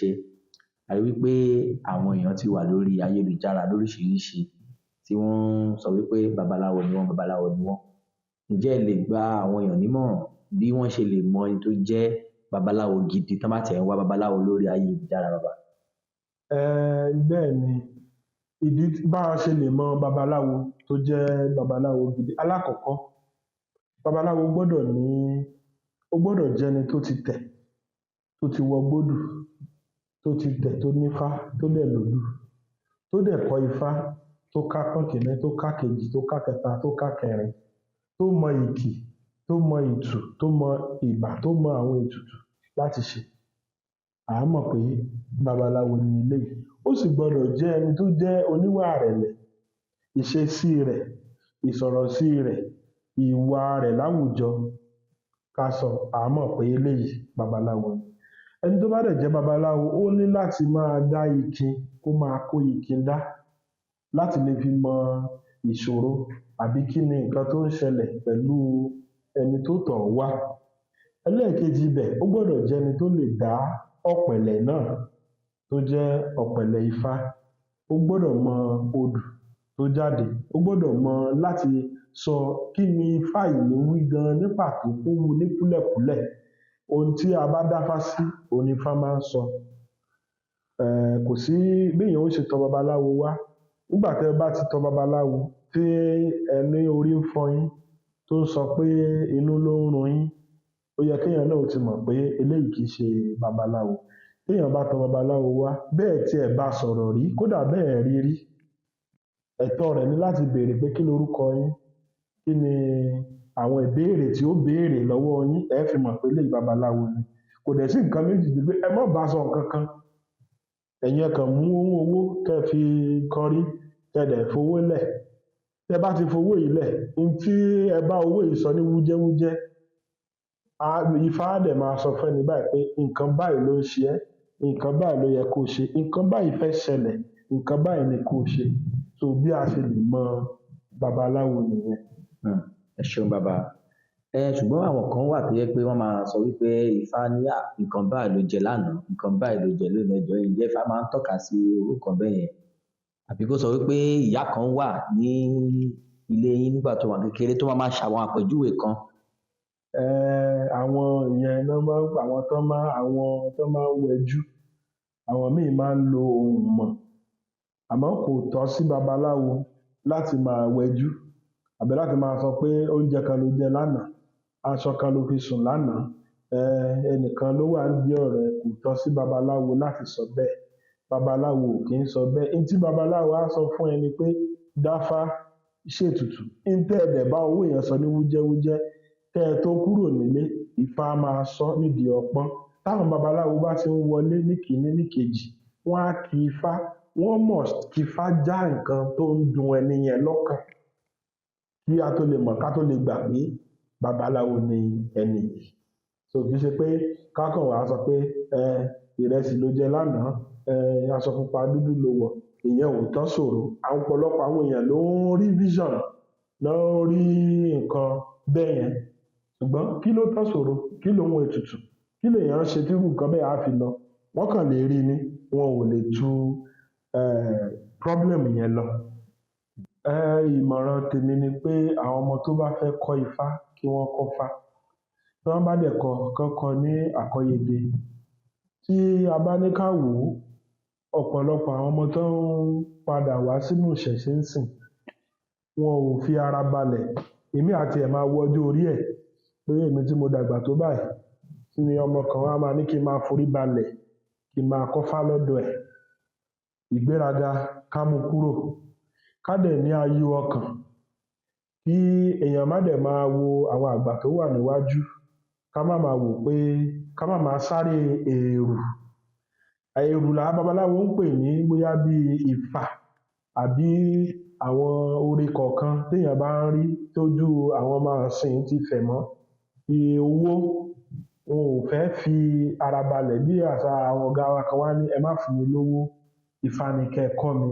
ìṣẹ̀ṣe. A rí wípé àwọn èèyàn ti wà lórí ayélujára lóríṣiríṣi tí wọ́n ń sọ wípé babaláwo ni wọ́n, babaláwo ni wọ́n. Ǹjẹ́ ẹ lè gba àwọn èèyàn nímọ̀ràn bí wọ́n ṣe lè mọ ẹni tó jẹ́ babaláwo gidi tán bá tiẹ̀ ń wá babaláwo lórí ayélujára baba? Bẹ́ẹ̀ ni, bá a ṣe lè mọ babaláwo tó jẹ́ babaláwo gidi. Alákọ̀ọ́kọ́, babaláwo ó gbọ́dọ̀ jẹ́ni tó ti tẹ̀, tó ti wọgbódù, tó ti tẹ̀, tó nífá, tó dẹ̀ lòdù, tó dẹ̀ kọ́ ifá, tó ká pọ́n-kìnní, tó ká kejì, tó ká kẹta, tó ká kẹrin, tó mọ ìkì, tó mọ ìtù, tó mọ ìbà, tó mọ àwọn ètùtù láti ṣe. À á mọ̀ pé babaláwo ni eléyìí. Ó sì gbọdọ̀ jẹ́ ẹni tó jẹ́ oníwà ìrẹ̀lẹ̀, ìṣesí rẹ̀, ìsọ̀rọ̀sí rẹ̀, ìwà rẹ̀ láwùjọ ká sọ, à á mọ̀ pé eléyìí babaláwo ni. Ẹni tó bá dẹ̀ jẹ́ babaláwo ó ní láti máa dá ikin, kó máa kó ikin dá láti lè fi mọ ìṣòro àbí kí ni nǹkan tó ń ṣẹlẹ̀ pẹ̀lú ẹni tó tọ̀ ọ́ wá. Ẹlẹ́ẹ̀kejì ibẹ̀, ó gbọ́dọ̀ jẹ́ni tó lè dá ọ̀pẹ̀lẹ̀ náà tó jẹ́ ọ̀pẹ̀lẹ̀ ifá. Ó gbọ́dọ̀ mọ odù tó jáde, ó gbọ́dọ̀ mọ láti sọ kí ni ifá yìí wí gan ní pàtó, kó wí ní kúlẹ̀kúlẹ̀. Ohun tí a bá dáfá sí, òhun ni ifá máa ń sọ. Kò sí béèyàn ó ṣe tọ babaláwo wá. Nígbà tẹ́ ẹ bá ti tọ babaláwo tí ẹ ní orí ń fọ́ yín, tó sọ pé inú ló ń run yín, ó yẹ kéèyàn náà ó ti mọ̀ pé eléyìí kìí ṣe babaláwo. Téèyàn bá tọ babaláwo wá, bẹ́ẹ̀ tiẹ̀ bá sọ̀rọ̀ rí, kódà bẹ́ẹ̀ rí rí, ẹ̀tọ́ rẹ̀ ni láti béèrè pé kí lorúkọ yín, kí ni àwọn ìbéèrè tí ó béèrè lọ́wọ́ yín, ẹ fi mọ̀ pé eléyìí babaláwo ni. Kò dẹ̀ sí nǹkan méjì ju pé ẹ má bá sọ nǹkan kan. Ẹ̀yin ẹ kàn mú owó kẹ́ ẹ fi kọrí, kẹ́ ẹ dẹ̀ fowó lẹ̀. Tẹ́ ẹ bá ti fowó yìí lẹ̀, n tí ẹ bá owó yìí sọ ní wújẹ́wújẹ́, ifá á dẹ̀ máa sọ fẹ́ni báyìí pé nǹkan báyìí ló ń ṣe ẹ́, nǹkan báyìí ló yẹ kó o ṣe, nǹkan báyìí fẹ́ ṣẹlẹ̀, nǹkan báyìí ni kó o ṣe. So bí a ṣe lè mọ babaláwo nìyẹn. Ẹ ṣeun bàbá. Ṣùgbọ́n àwọn kan wà tó jẹ́ pé wọ́n máa sọ wípé ifá ní nǹkan báyìí ló jẹ lánàá, nǹkan báyìí ló jẹ lónìí, ẹ jọ̀ọ́ ǹjẹ́ ifá máa ń tọ́ka sí irú nǹkan bẹ́yẹn? Àbí kó sọ wípé ìyá kan wà ní ilé yín nígbà tó wà ní kékeré tó máa ṣàwọn àpèjúwe kan? Àwọn ìyẹn ná máa ń àwọn tán máa ń wẹjú. Àwọn míì máa ń lo ohùn mọ̀. Àmọ́ kò tọ́ sí babaláwo láti máa wẹjú àbí láti máa sọ pé oúnjẹ kan ló jẹ lánàá, aṣọ kan ló fi sùn lánàá, ẹnìkan ló wà nídìí ọ̀rọ̀ ẹ. Kò tọ́ sí babaláwo láti sọ bẹ́ẹ̀. Babaláwo ò kí ń sọ bẹ́ẹ̀. N tí babaláwo á sọ fún ẹ ni pé dáfá, ṣètùtù. N tẹ́ ẹ dẹ̀ bá owó yẹn sọ ní wújẹ́wújẹ́, kẹ́ ẹ tó kúrò nílé, ifá á máa sọ nídìí ọpọ́n. Táwọn babaláwo bá ti ń wọlé níkìíní níkejì, wọ́n á ki ifá, wọ́n must kifá já nǹkan tó ń dun ẹni yẹn lọ́kàn kí a tó lè mọ̀, ká tó lè gbà pé babaláwo ni ẹni yìí. So kìí ṣe pé ká kàn wá sọ pé ìrẹsì ló jẹ lánàá, aṣọ pupa dúdú ló wọ̀, ìyẹn ò tọ́ sòro. Ọ̀pọ̀lọpọ̀ àwọn èèyàn ló ń rí vision, ló ń rí nǹkan bẹ́yẹn. Ṣùgbọ́n kí ló tọ́ sòro? Kí lohun ètùtù? Kí lèèyàn ṣe tírú nǹkan bẹ́ẹ̀ á fi lọ? Wọ́n kàn lè rí ni, wọn ò lè tu problem yẹn lọ. Ìmọ̀ràn tèmi ni pé àwọn ọmọ tó bá fẹ́ kọ́ ifá kí wọ́n kọ́fá. Tí wọ́n bá dẹ̀ kọ́, kán kọ́ ní àkọ́yede. Tí a bá ní ká wò ó, ọ̀pọ̀lọpọ̀ àwọn ọmọ tó ń padà wá sínú ìṣẹ̀ṣe ńsìn, wọn ò fi ara balẹ̀. Èmi á tiẹ̀ máa wo ọjọ́ orí ẹ̀ pé èmi tí mo dàgbà tó báyìí ni ọmọ kan á máa ní kí n máa forí balẹ̀, kí n máa kọ́fá lọ́dọ̀ ẹ̀. Ìgbéraga ká mú kúrò, ká dẹ̀ ní ayọ̀ ọkàn, kí èèyàn má dẹ̀ máa wo àwọn àgbà tó wà níwájú, ká má máa wò pé ká má máa sáré èrù. Èrù làwọn babaláwo ń pè ní bóyá bíi ìfà àbí àwọn ore kọ̀ọ̀kan téèyàn bá ń rí tójú àwọn ọmọ ìsinyìí ti fẹ̀ mọ́. Owó, wọn ò fẹ́ fi ara balẹ̀. Bí àṣà àwọn ọ̀gá wa kan wá ní ẹ má fún mi lówó, ifá ni kẹ́ ẹ kọ́ mi,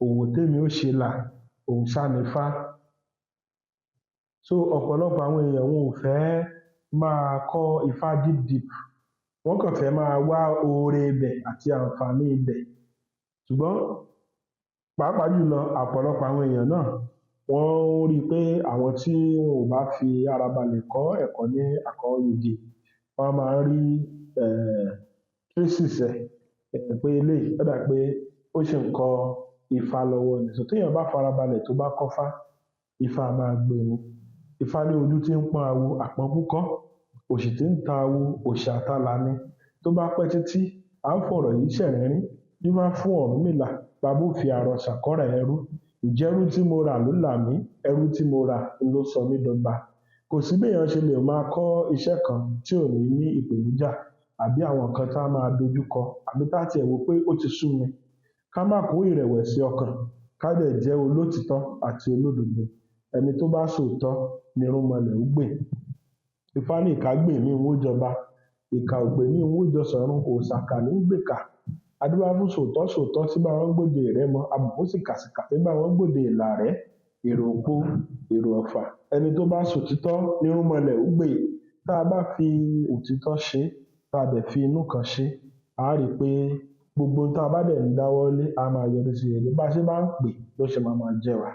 òwò témi ó ṣe là, òòṣà nifá. So ọ̀pọ̀lọpọ̀ àwọn èèyàn wọn ò fẹ́ máa kọ́ ifá deep deep. wọ́n kàn fẹ́ máa wá oore ibẹ̀ àti àǹfààní ibẹ̀. Ṣùgbọ́n pàápàá jùlọ ọ̀pọ̀lọpọ̀ àwọn èèyàn náà wọ́n rí i pé àwọn tí wọn ò bá fi ara balẹ̀ kọ́ ẹ̀kọ́ ní àkọ́yege wọ́n á máa rí traces pé eléyìí ó dà pé ó ṣì ń kọ́ Ifá lọ́wọ́ ni. Téèyàn bá farabalẹ̀ tó bá kọ́fá, Ifá á máa gbé ni. Ifá ní ojú tí ń pọ́n awo àpọ́nbú kọ́, òṣì tí ń ta awo òṣì àtàlà ni. Tó bá pẹ́ títí à ń fọ̀rọ̀ yìí ṣẹ̀rínrín, dífá fún Ọ̀rúnmìlà baba ó fi àrọ ṣàkọ́rà ẹrú. Ǹjẹ́ ẹrú tí mo rà ló là mí, ẹrú tí mo rà ló sọ mí dọba. Kò sí béèyàn ṣe lè máa kọ́ iṣẹ́ kan tí ò ní ìpèníjà àbí àwọn nǹkan tá á máa dojú kọ àbí tá tiẹ̀ wò pé ó ti sú mi. Ká má kó ìrẹ̀wẹ̀sì ọkàn, ká dẹ̀ jẹ́ olótìítọ́ àti olódodo. Ẹni tó bá sòótọ́ nirúnmọlẹ̀ ó gbè. Ifá ní ìkà gbè mí n ó jọba, ìkà ò gbè mí n ó jọ sọ́run, òòṣà kà ní í gbèkà. Adífá fún sòótọ́ tí bá wọn gbòde Ìrẹ́mọ, abùkún sìkàsìkà tí bá wọn gbòde Ìlàrẹ́. Èrò òpó, èrò ọ̀fà, ẹni tó bá sòtítọ́ nirúnmọlẹ̀ ó gbè. Tá a bá fi òtítọ́ ṣe é, tá a dẹ̀ fi inú kan ṣe é, à á rí i pé gbogbo ohun tá a bá dẹ̀ ń dáwọ́ lé á máa yọrí sí rere. Bá a ṣe bá ń pè ló ṣe máa jẹ́ wa.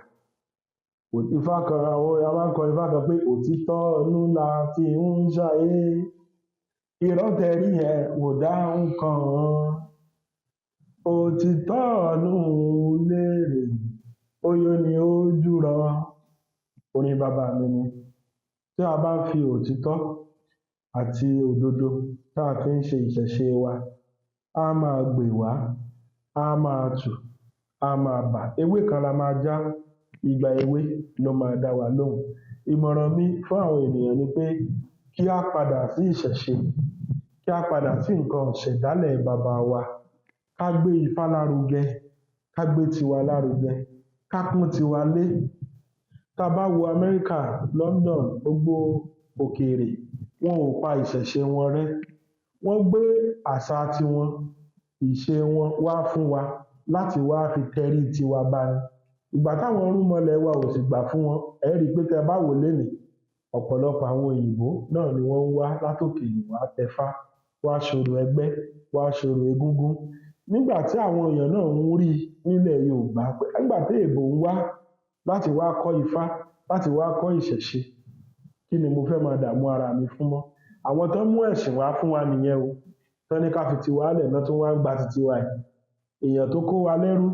Ifá kan, a máa ń kọ Ifá kan pé òtítọ́ inú la fi ń ṣayé, irọ́ tẹ rí yẹn kò dá nǹkan. Òtítọ́ inú lérè, óyó ni ó jùrọ. Orin bàbá mi ni. Tí a bá ń fi òtítọ́ àti òdodo tá a fi ń ṣe ìṣẹ̀ṣe wa, á máa gbè wá, á máa tù, á máa bà. Ewé kan la máa já, igba ewé ló máa dá wa lóhùn. Ìmọ̀ràn mi fún àwọn ènìyàn ni pé kí á padà sí ìṣẹ̀ṣe, kí á padà sí nǹkan ìṣẹ̀dálẹ̀ baba wa. Ká gbé Ifá lárugẹ, ká gbé tiwa lárugẹ, ká pọ́n tiwa lé. Tá a bá wo Amẹ́ríkà, London, gbogbo òkèèrè, wọn ò pa ìṣẹ̀ṣe wọn rẹ́. Wọ́n gbé àṣà tiwọn, ìṣe wọn wá fún wa láti wá fi tẹrí tiwa ba ni. Ìgbà táwọn irúnmọlẹ̀ wa ò sì gbà fún wọn, ẹ ó rí i pé tẹ́ ẹ bá wò ó lénìí, ọ̀pọ̀lọpọ̀ àwọn òyìnbó náà ni wọ́n ń wá látòkèèrè wá tẹfá, wá ṣorò ẹgbẹ́, wá ṣorò egúngún. Nígbà tí àwọn èèyàn náà ń rí i nílẹ̀ Yorùbá pé nígbà tí èèbó ń wá láti wá kọ́ Ifá, láti wá kọ́ ìṣẹ̀ṣe, kí ni mo fẹ́ máa dààmú ara mi fún mọ́? Àwọn tán mú ẹ̀sìn wá fún wa nìyẹn o. Tán ní ká fi tiwa lẹ̀ ná tún wá ń gba ti tiwa yìí. Èèyàn tó kó wa lẹ́rú,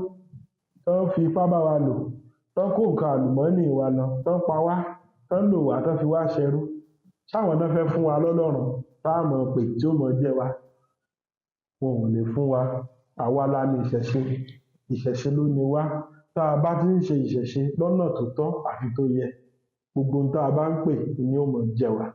tán fi ipá bá wa lò, tán kó nǹkan àlùmọ́ọ́nì wa lọ, tán pa wá, tán lò wá, tán fi wá ṣẹrú. Ṣáwọn ná fẹ́ fún wa lọ́lọ́run tá á máa pè tí ó máa jẹ́ wa? Wọn ò lè fún wa. Àwa la ni ìṣẹ̀ṣe, ìṣẹ̀ṣe ló ni wá. Tá a bá ti ń ṣe ìṣẹ̀ṣe lọ́nà tó tọ́ àti tó yẹ, gbogbo ohun tá a bá ń pè ni ó máa jẹ́ wa.